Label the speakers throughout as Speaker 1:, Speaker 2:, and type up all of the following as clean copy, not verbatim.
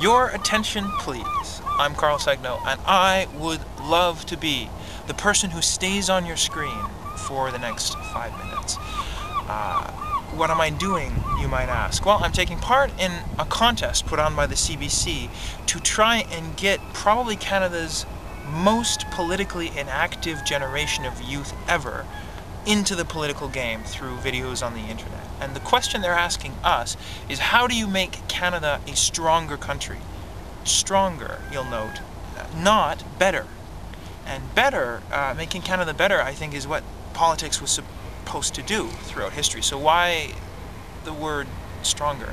Speaker 1: Your attention, please. I'm Carl Segno, and I would love to be the person who stays on your screen for the next 5 minutes. What am I doing, you might ask? Well, I'm taking part in a contest put on by the CBC to try and get probably Canada's most politically inactive generation of youth ever into the political game through videos on the internet. And the question they're asking us is, how do you make Canada a stronger country? Stronger, you'll note, not better. And better, making Canada better, I think, is what politics was supposed to do throughout history. So why the word stronger?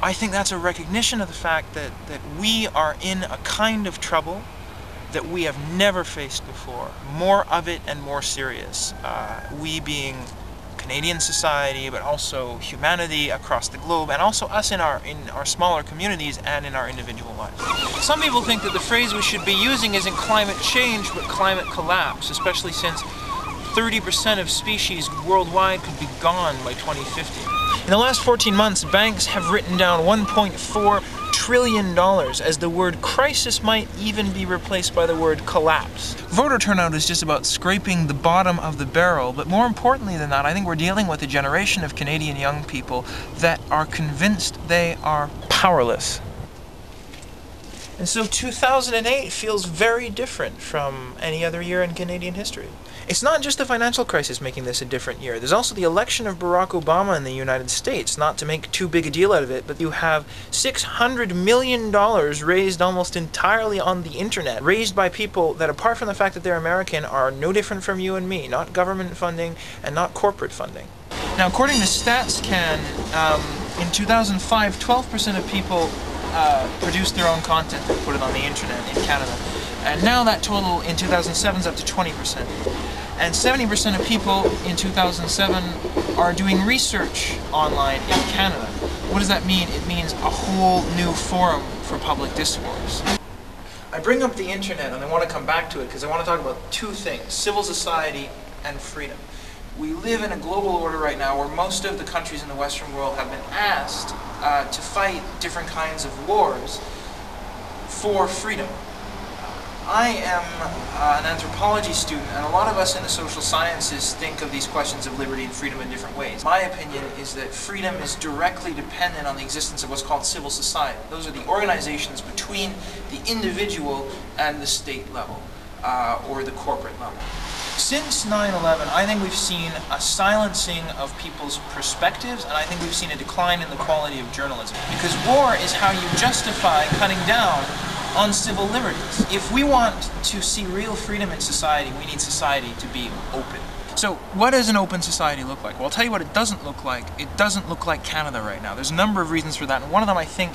Speaker 1: I think that's a recognition of the fact that we are in a kind of trouble that we have never faced before. More of it and more serious. We being Canadian society, but also humanity across the globe, and also us in our smaller communities and in our individual lives. Some people think that the phrase we should be using isn't climate change, but climate collapse, especially since 30% of species worldwide could be gone by 2050. In the last 14 months, banks have written down $1.4 trillion as the word crisis might even be replaced by the word collapse. Voter turnout is just about scraping the bottom of the barrel, but more importantly than that, I think we're dealing with a generation of Canadian young people that are convinced they are powerless. And so 2008 feels very different from any other year in Canadian history. It's not just the financial crisis making this a different year. There's also the election of Barack Obama in the United States. Not to make too big a deal out of it, but you have $600 million raised almost entirely on the internet, raised by people that, apart from the fact that they're American, are no different from you and me. Not government funding and not corporate funding. Now, according to StatsCan, in 2005, 12% of people produced their own content and put it on the internet in Canada. And now that total in 2007 is up to 20%. And 70% of people in 2007 are doing research online in Canada. What does that mean? It means a whole new forum for public discourse. I bring up the internet and I want to come back to it because I want to talk about two things: civil society and freedom. We live in a global order right now where most of the countries in the Western world have been asked to fight different kinds of wars for freedom. I am an anthropology student, and a lot of us in the social sciences think of these questions of liberty and freedom in different ways. My opinion is that freedom is directly dependent on the existence of what's called civil society. Those are the organizations between the individual and the state level, or the corporate level. Since 9/11, I think we've seen a silencing of people's perspectives, and I think we've seen a decline in the quality of journalism. Because war is how you justify cutting down on civil liberties. If we want to see real freedom in society, we need society to be open. So what does an open society look like? Well, I'll tell you what it doesn't look like. It doesn't look like Canada right now. There's a number of reasons for that, and one of them, I think,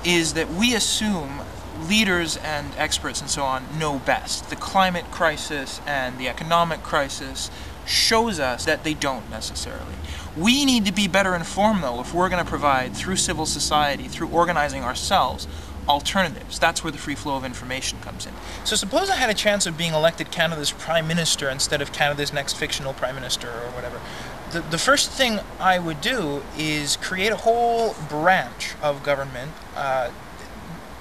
Speaker 1: is that we assume leaders and experts and so on know best. The climate crisis and the economic crisis shows us that they don't necessarily. We need to be better informed, though, if we're going to provide, through civil society, through organizing ourselves, alternatives. That's where the free flow of information comes in. So suppose I had a chance of being elected Canada's Prime Minister instead of Canada's next fictional Prime Minister or whatever. The first thing I would do is create a whole branch of government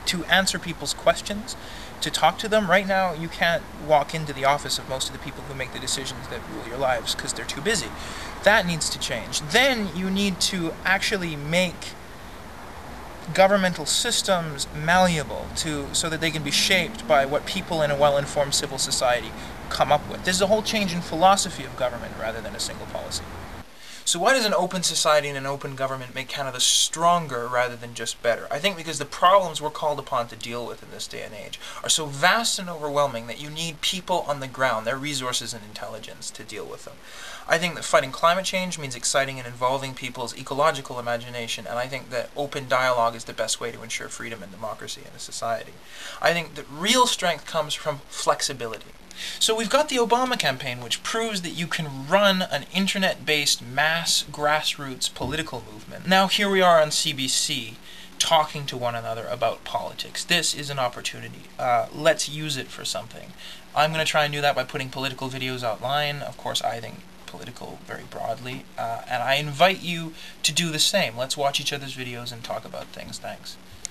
Speaker 1: to answer people's questions, to talk to them. Right now, you can't walk into the office of most of the people who make the decisions that rule your lives because they're too busy. That needs to change. Then you need to actually make governmental systems malleable so that they can be shaped by what people in a well-informed civil society come up with. This is a whole change in philosophy of government rather than a single policy. So why does an open society and an open government make Canada stronger rather than just better? I think because the problems we're called upon to deal with in this day and age are so vast and overwhelming that you need people on the ground, their resources and intelligence, to deal with them. I think that fighting climate change means exciting and involving people's ecological imagination, and I think that open dialogue is the best way to ensure freedom and democracy in a society. I think that real strength comes from flexibility. So we've got the Obama campaign, which proves that you can run an internet-based mass grassroots political movement. Now here we are on CBC talking to one another about politics. This is an opportunity. Let's use it for something. I'm going to try and do that by putting political videos online. Of course, I think political very broadly, and I invite you to do the same. Let's watch each other's videos and talk about things. Thanks.